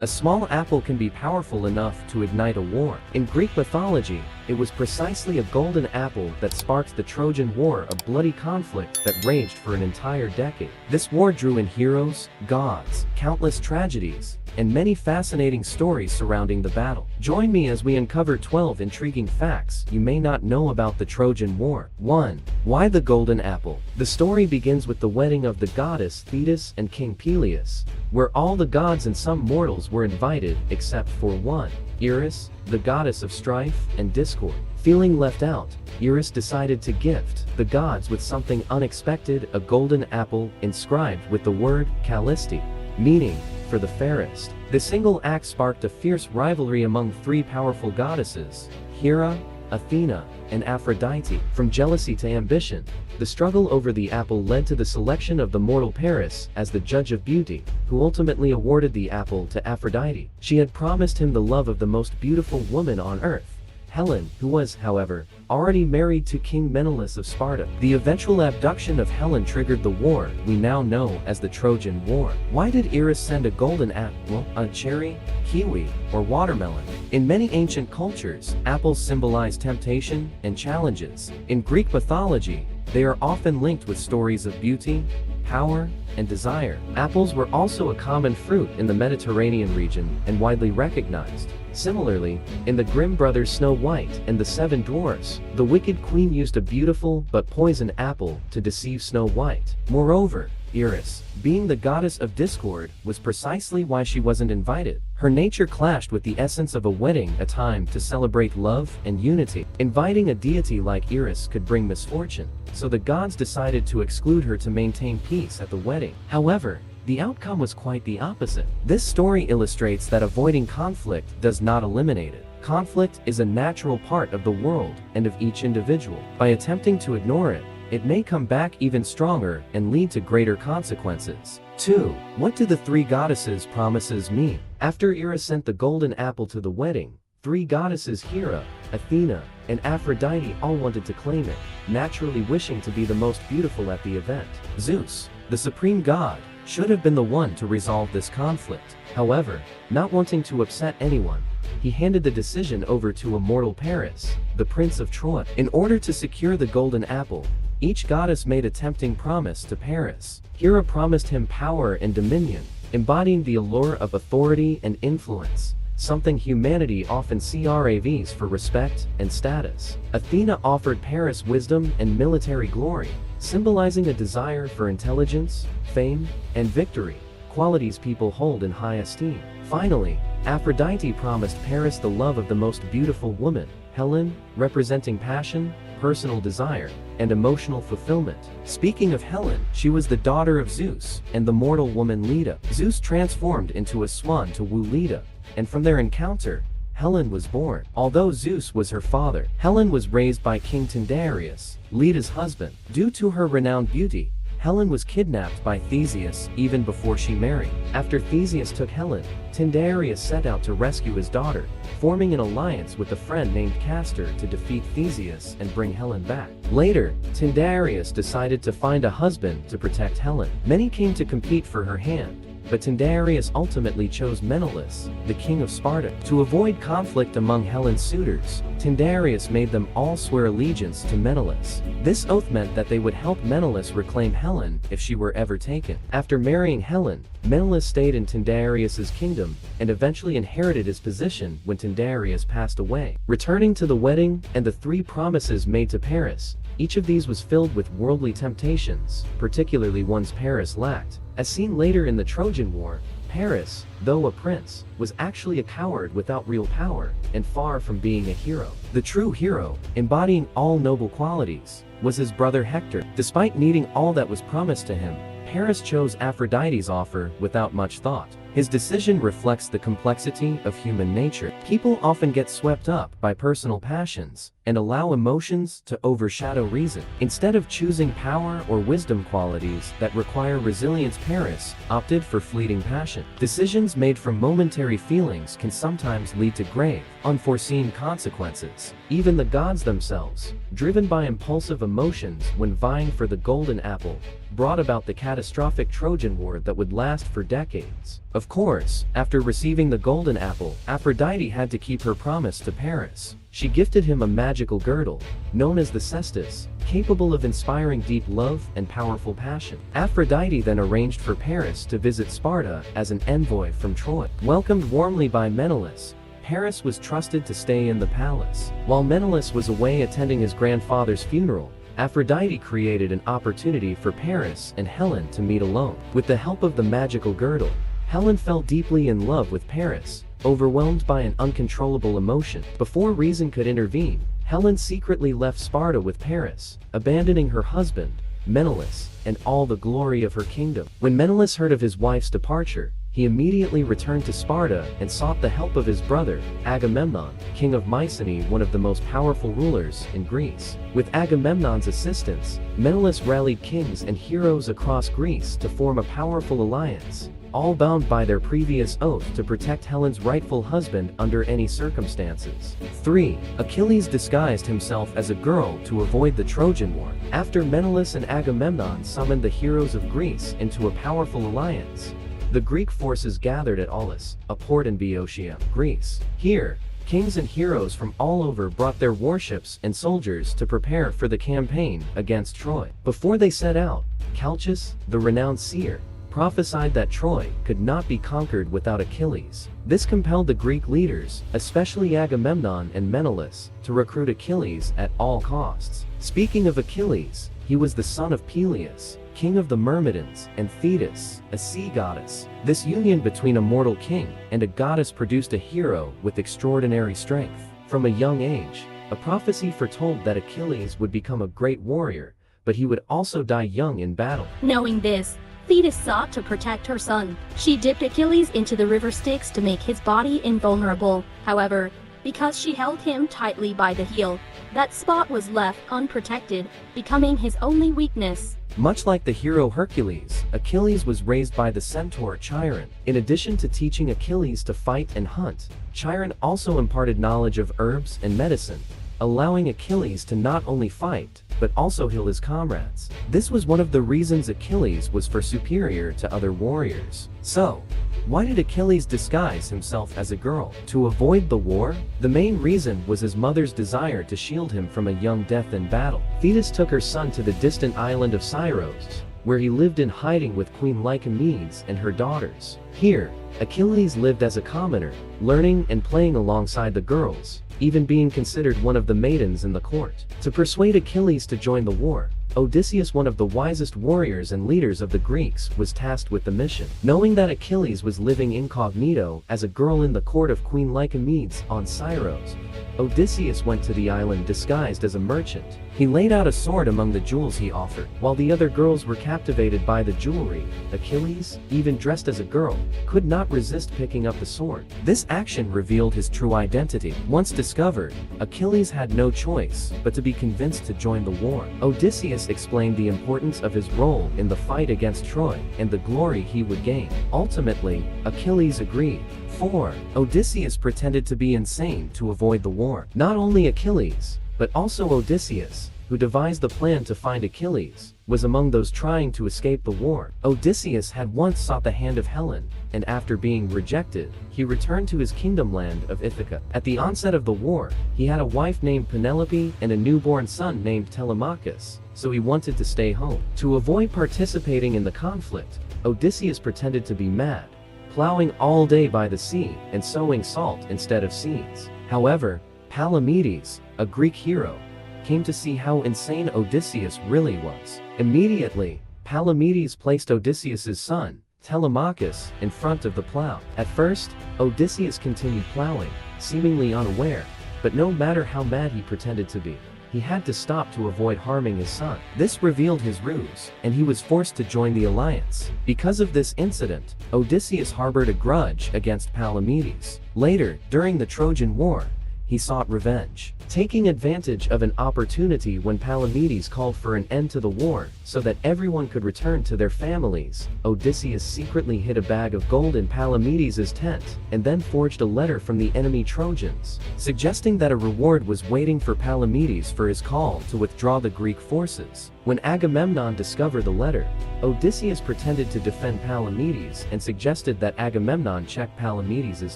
A small apple can be powerful enough to ignite a war. In Greek mythology, it was precisely a golden apple that sparked the Trojan War, a bloody conflict that raged for an entire decade. This war drew in heroes, gods, countless tragedies, and many fascinating stories surrounding the battle. Join me as we uncover 12 intriguing facts you may not know about the Trojan War. 1. Why the golden apple? The story begins with the wedding of the goddess Thetis and King Peleus, where all the gods and some mortals were invited except for one, Eris, the goddess of strife and discord. Feeling left out, Eris decided to gift the gods with something unexpected, a golden apple inscribed with the word Callisti, meaning for the fairest. The single act sparked a fierce rivalry among three powerful goddesses, Hera, Athena, and Aphrodite. From jealousy to ambition, the struggle over the apple led to the selection of the mortal Paris as the judge of beauty, who ultimately awarded the apple to Aphrodite. She had promised him the love of the most beautiful woman on earth, Helen, who was, however, already married to King Menelaus of Sparta. The eventual abduction of Helen triggered the war we now know as the Trojan War. Why did Eris send a golden apple, a cherry, kiwi, or watermelon? In many ancient cultures, apples symbolize temptation and challenges. In Greek mythology, they are often linked with stories of beauty, power, and desire. Apples were also a common fruit in the Mediterranean region and widely recognized. Similarly, in the Grimm brothers' Snow White and the Seven Dwarfs, the wicked queen used a beautiful but poisoned apple to deceive Snow White. Moreover, Eris, being the goddess of discord, was precisely why she wasn't invited. Her nature clashed with the essence of a wedding, a time to celebrate love and unity. Inviting a deity like Eris could bring misfortune, so the gods decided to exclude her to maintain peace at the wedding. However, the outcome was quite the opposite. This story illustrates that avoiding conflict does not eliminate it. Conflict is a natural part of the world and of each individual. By attempting to ignore it, it may come back even stronger and lead to greater consequences. 2. What do the three goddesses' promises mean? After Hera sent the golden apple to the wedding, three goddesses Hera, Athena, and Aphrodite all wanted to claim it, naturally wishing to be the most beautiful at the event. Zeus, the supreme god, should have been the one to resolve this conflict. However, not wanting to upset anyone, he handed the decision over to immortal Paris, the prince of Troy. In order to secure the golden apple, each goddess made a tempting promise to Paris. Hera promised him power and dominion, embodying the allure of authority and influence, something humanity often craves for respect and status. Athena offered Paris wisdom and military glory, symbolizing a desire for intelligence, fame, and victory, qualities people hold in high esteem. Finally, Aphrodite promised Paris the love of the most beautiful woman, Helen, representing passion, personal desire, and emotional fulfillment. Speaking of Helen, she was the daughter of Zeus and the mortal woman Leda. Zeus transformed into a swan to woo Leda, and from their encounter, Helen was born. Although Zeus was her father, Helen was raised by King Tyndareus, Leda's husband. Due to her renowned beauty, Helen was kidnapped by Theseus even before she married. After Theseus took Helen, Tyndareus set out to rescue his daughter, forming an alliance with a friend named Castor to defeat Theseus and bring Helen back. Later, Tyndareus decided to find a husband to protect Helen. Many came to compete for her hand, but Tyndareus ultimately chose Menelaus, the king of Sparta. To avoid conflict among Helen's suitors, Tyndareus made them all swear allegiance to Menelaus. This oath meant that they would help Menelaus reclaim Helen if she were ever taken. After marrying Helen, Menelaus stayed in Tyndareus's kingdom and eventually inherited his position when Tyndareus passed away. Returning to the wedding and the three promises made to Paris, each of these was filled with worldly temptations, particularly ones Paris lacked. As seen later in the Trojan War, Paris, though a prince, was actually a coward without real power, and far from being a hero. The true hero, embodying all noble qualities, was his brother Hector. Despite needing all that was promised to him, Paris chose Aphrodite's offer without much thought. His decision reflects the complexity of human nature. People often get swept up by personal passions and allow emotions to overshadow reason. Instead of choosing power or wisdom qualities that require resilience, Paris opted for fleeting passion. Decisions made from momentary feelings can sometimes lead to grave, unforeseen consequences. Even the gods themselves, driven by impulsive emotions when vying for the golden apple, brought about the catastrophic Trojan War that would last for decades. Of Of course, after receiving the golden apple, Aphrodite had to keep her promise to Paris. She gifted him a magical girdle, known as the cestus, capable of inspiring deep love and powerful passion. Aphrodite then arranged for Paris to visit Sparta as an envoy from Troy. Welcomed warmly by Menelaus, Paris was trusted to stay in the palace. While Menelaus was away attending his grandfather's funeral, Aphrodite created an opportunity for Paris and Helen to meet alone. With the help of the magical girdle, Helen fell deeply in love with Paris, overwhelmed by an uncontrollable emotion. Before reason could intervene, Helen secretly left Sparta with Paris, abandoning her husband, Menelaus, and all the glory of her kingdom. When Menelaus heard of his wife's departure, he immediately returned to Sparta and sought the help of his brother, Agamemnon, king of Mycenae, one of the most powerful rulers in Greece. With Agamemnon's assistance, Menelaus rallied kings and heroes across Greece to form a powerful alliance, all bound by their previous oath to protect Helen's rightful husband under any circumstances. 3. Achilles disguised himself as a girl to avoid the Trojan War. After Menelaus and Agamemnon summoned the heroes of Greece into a powerful alliance, the Greek forces gathered at Aulis, a port in Boeotia, Greece. Here, kings and heroes from all over brought their warships and soldiers to prepare for the campaign against Troy. Before they set out, Calchas, the renowned seer, prophesied that Troy could not be conquered without Achilles. This compelled the Greek leaders, especially Agamemnon and Menelaus, to recruit Achilles at all costs. Speaking of Achilles, he was the son of Peleus, king of the Myrmidons, and Thetis, a sea goddess. This union between a mortal king and a goddess produced a hero with extraordinary strength. From a young age, a prophecy foretold that Achilles would become a great warrior, but he would also die young in battle. Knowing this, Thetis sought to protect her son. She dipped Achilles into the river Styx to make his body invulnerable. However, because she held him tightly by the heel, that spot was left unprotected, becoming his only weakness. Much like the hero Hercules, Achilles was raised by the centaur Chiron. In addition to teaching Achilles to fight and hunt, Chiron also imparted knowledge of herbs and medicine, allowing Achilles to not only fight, but also heal his comrades. This was one of the reasons Achilles was far superior to other warriors. So, why did Achilles disguise himself as a girl? To avoid the war? The main reason was his mother's desire to shield him from a young death in battle. Thetis took her son to the distant island of Scyros, where he lived in hiding with Queen Lycomedes and her daughters. Here, Achilles lived as a commoner, learning and playing alongside the girls, even being considered one of the maidens in the court. To persuade Achilles to join the war, Odysseus, one of the wisest warriors and leaders of the Greeks, was tasked with the mission. Knowing that Achilles was living incognito as a girl in the court of Queen Lycomedes on Scyros, Odysseus went to the island disguised as a merchant. He laid out a sword among the jewels he offered. While the other girls were captivated by the jewelry, Achilles, even dressed as a girl, could not resist picking up the sword. This action revealed his true identity. Once discovered, Achilles had no choice but to be convinced to join the war. Odysseus explained the importance of his role in the fight against Troy and the glory he would gain. Ultimately, Achilles agreed. 4. Odysseus pretended to be insane to avoid the war. Not only Achilles, but also Odysseus, who devised the plan to find Achilles, was among those trying to escape the war. Odysseus had once sought the hand of Helen, and after being rejected, he returned to his kingdom land of Ithaca. At the onset of the war, he had a wife named Penelope and a newborn son named Telemachus, so he wanted to stay home. To avoid participating in the conflict, Odysseus pretended to be mad, plowing all day by the sea and sowing salt instead of seeds. However, Palamedes, a Greek hero, came to see how insane Odysseus really was. Immediately, Palamedes placed Odysseus's son, Telemachus, in front of the plow. At first, Odysseus continued plowing, seemingly unaware, but no matter how mad he pretended to be, he had to stop to avoid harming his son. This revealed his ruse, and he was forced to join the alliance. Because of this incident, Odysseus harbored a grudge against Palamedes. Later, during the Trojan War, he sought revenge, taking advantage of an opportunity when Palamedes called for an end to the war so that everyone could return to their families. Odysseus secretly hid a bag of gold in Palamedes' tent and then forged a letter from the enemy Trojans, suggesting that a reward was waiting for Palamedes for his call to withdraw the Greek forces. When Agamemnon discovered the letter, Odysseus pretended to defend Palamedes and suggested that Agamemnon check Palamedes'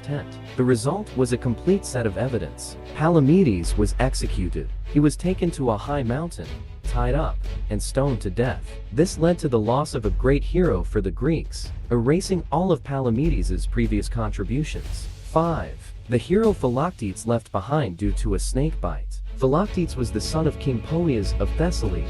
tent. The result was a complete set of evidence. Palamedes was executed. He was taken to a high mountain, tied up, and stoned to death. This led to the loss of a great hero for the Greeks, erasing all of Palamedes' previous contributions. 5. The hero Philoctetes left behind due to a snake bite. Philoctetes was the son of King Poias of Thessaly,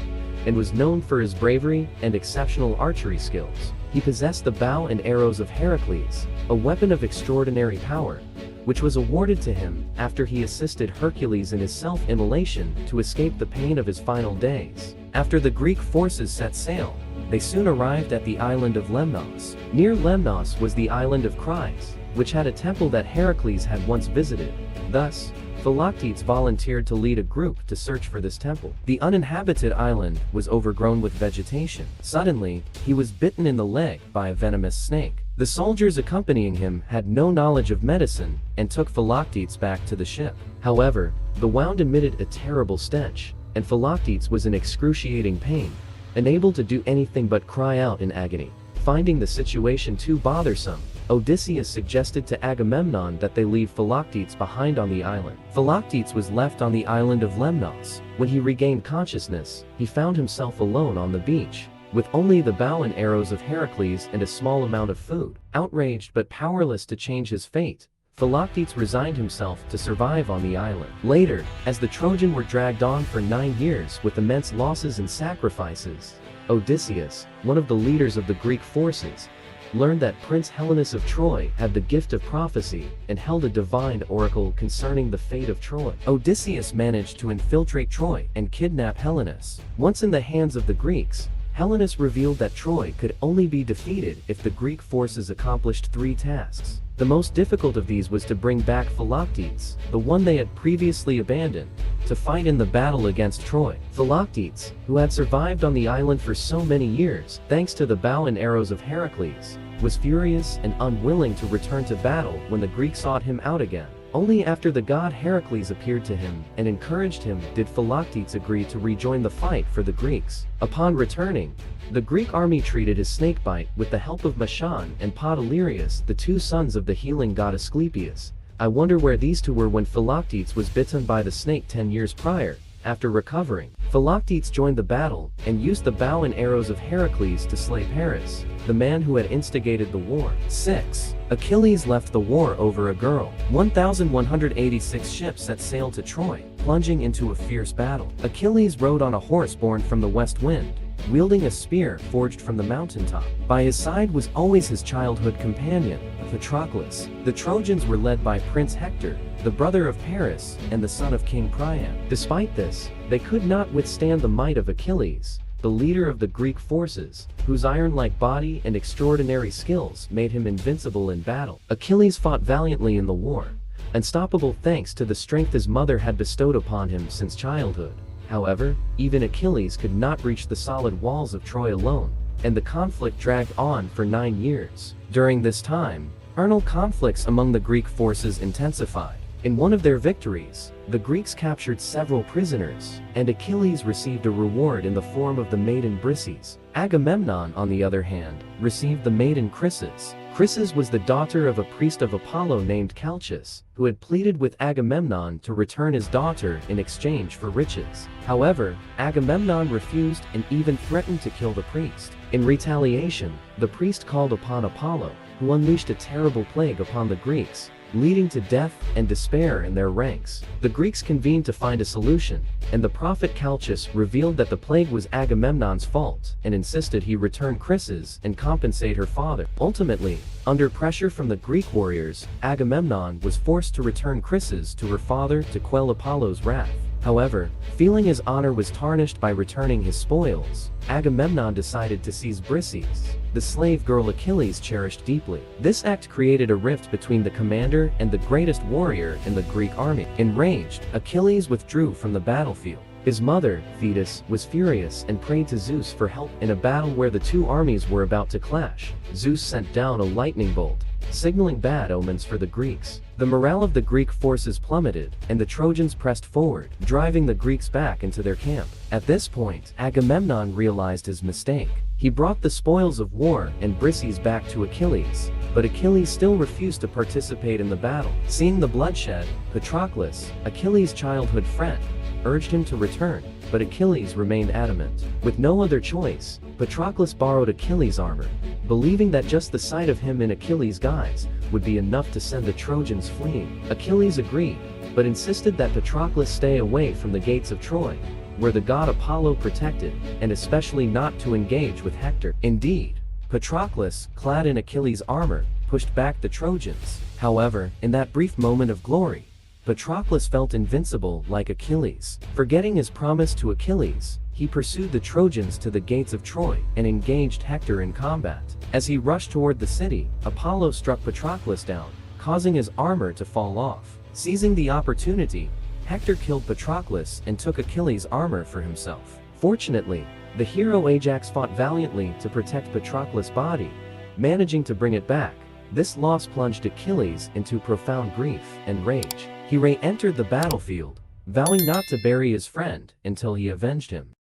and was known for his bravery and exceptional archery skills. He possessed the bow and arrows of Heracles, a weapon of extraordinary power, which was awarded to him after he assisted Hercules in his self-immolation to escape the pain of his final days. After the Greek forces set sail, they soon arrived at the island of Lemnos. Near Lemnos was the island of Chryse, which had a temple that Heracles had once visited. Thus, Philoctetes volunteered to lead a group to search for this temple. The uninhabited island was overgrown with vegetation. Suddenly, he was bitten in the leg by a venomous snake. The soldiers accompanying him had no knowledge of medicine and took Philoctetes back to the ship. However, the wound emitted a terrible stench, and Philoctetes was in excruciating pain, unable to do anything but cry out in agony. Finding the situation too bothersome, Odysseus suggested to Agamemnon that they leave Philoctetes behind on the island. Philoctetes was left on the island of Lemnos. When he regained consciousness, he found himself alone on the beach, with only the bow and arrows of Heracles and a small amount of food. Outraged but powerless to change his fate, Philoctetes resigned himself to survive on the island. Later, as the Trojan War dragged on for 9 years with immense losses and sacrifices, Odysseus, one of the leaders of the Greek forces, learned that Prince Helenus of Troy had the gift of prophecy and held a divine oracle concerning the fate of Troy. Odysseus managed to infiltrate Troy and kidnap Helenus. Once in the hands of the Greeks, Helenus revealed that Troy could only be defeated if the Greek forces accomplished 3 tasks. The most difficult of these was to bring back Philoctetes, the one they had previously abandoned, to fight in the battle against Troy. Philoctetes, who had survived on the island for so many years, thanks to the bow and arrows of Heracles, was furious and unwilling to return to battle when the Greeks sought him out again. Only after the god Heracles appeared to him and encouraged him did Philoctetes agree to rejoin the fight for the Greeks. Upon returning, the Greek army treated his snakebite with the help of Machan and Podalirius, the 2 sons of the healing god Asclepius. I wonder where these 2 were when Philoctetes was bitten by the snake 10 years prior. After recovering, Philoctetes joined the battle and used the bow and arrows of Heracles to slay Paris, the man who had instigated the war. 6. Achilles left the war over a girl. 1,186 ships set sail to Troy, plunging into a fierce battle. Achilles rode on a horse born from the west wind, wielding a spear forged from the mountaintop. By his side was always his childhood companion, Patroclus. The Trojans were led by Prince Hector, the brother of Paris and the son of King Priam. Despite this, they could not withstand the might of Achilles, the leader of the Greek forces, whose iron-like body and extraordinary skills made him invincible in battle. Achilles fought valiantly in the war, unstoppable thanks to the strength his mother had bestowed upon him since childhood. However, even Achilles could not reach the solid walls of Troy alone, and the conflict dragged on for 9 years. During this time, internal conflicts among the Greek forces intensified. In one of their victories, the Greeks captured several prisoners, and Achilles received a reward in the form of the maiden Briseis. Agamemnon, on the other hand, received the maiden Chryses. Chryses was the daughter of a priest of Apollo named Calchas, who had pleaded with Agamemnon to return his daughter in exchange for riches. However, Agamemnon refused and even threatened to kill the priest. In retaliation, the priest called upon Apollo, who unleashed a terrible plague upon the Greeks, leading to death and despair in their ranks. The Greeks convened to find a solution, and the prophet Calchas revealed that the plague was Agamemnon's fault and insisted he return Chryses and compensate her father. Ultimately, under pressure from the Greek warriors, Agamemnon was forced to return Chryses to her father to quell Apollo's wrath. However, feeling his honor was tarnished by returning his spoils, Agamemnon decided to seize Briseis, the slave girl Achilles cherished deeply. This act created a rift between the commander and the greatest warrior in the Greek army. Enraged, Achilles withdrew from the battlefield. His mother, Thetis, was furious and prayed to Zeus for help. In a battle where the 2 armies were about to clash, Zeus sent down a lightning bolt, signaling bad omens for the Greeks. The morale of the Greek forces plummeted, and the Trojans pressed forward, driving the Greeks back into their camp. At this point, Agamemnon realized his mistake. He brought the spoils of war and Briseis back to Achilles, but Achilles still refused to participate in the battle. Seeing the bloodshed, Patroclus, Achilles' childhood friend, urged him to return, but Achilles remained adamant. With no other choice, Patroclus borrowed Achilles' armor, believing that just the sight of him in Achilles' guise would be enough to send the Trojans fleeing. Achilles agreed, but insisted that Patroclus stay away from the gates of Troy, where the god Apollo protected, and especially not to engage with Hector. Indeed, Patroclus, clad in Achilles' armor, pushed back the Trojans. However, in that brief moment of glory, Patroclus felt invincible like Achilles. Forgetting his promise to Achilles, he pursued the Trojans to the gates of Troy and engaged Hector in combat. As he rushed toward the city, Apollo struck Patroclus down, causing his armor to fall off. Seizing the opportunity, Hector killed Patroclus and took Achilles' armor for himself. Fortunately, the hero Ajax fought valiantly to protect Patroclus' body, managing to bring it back. This loss plunged Achilles into profound grief and rage. He re-entered the battlefield, vowing not to bury his friend until he avenged him.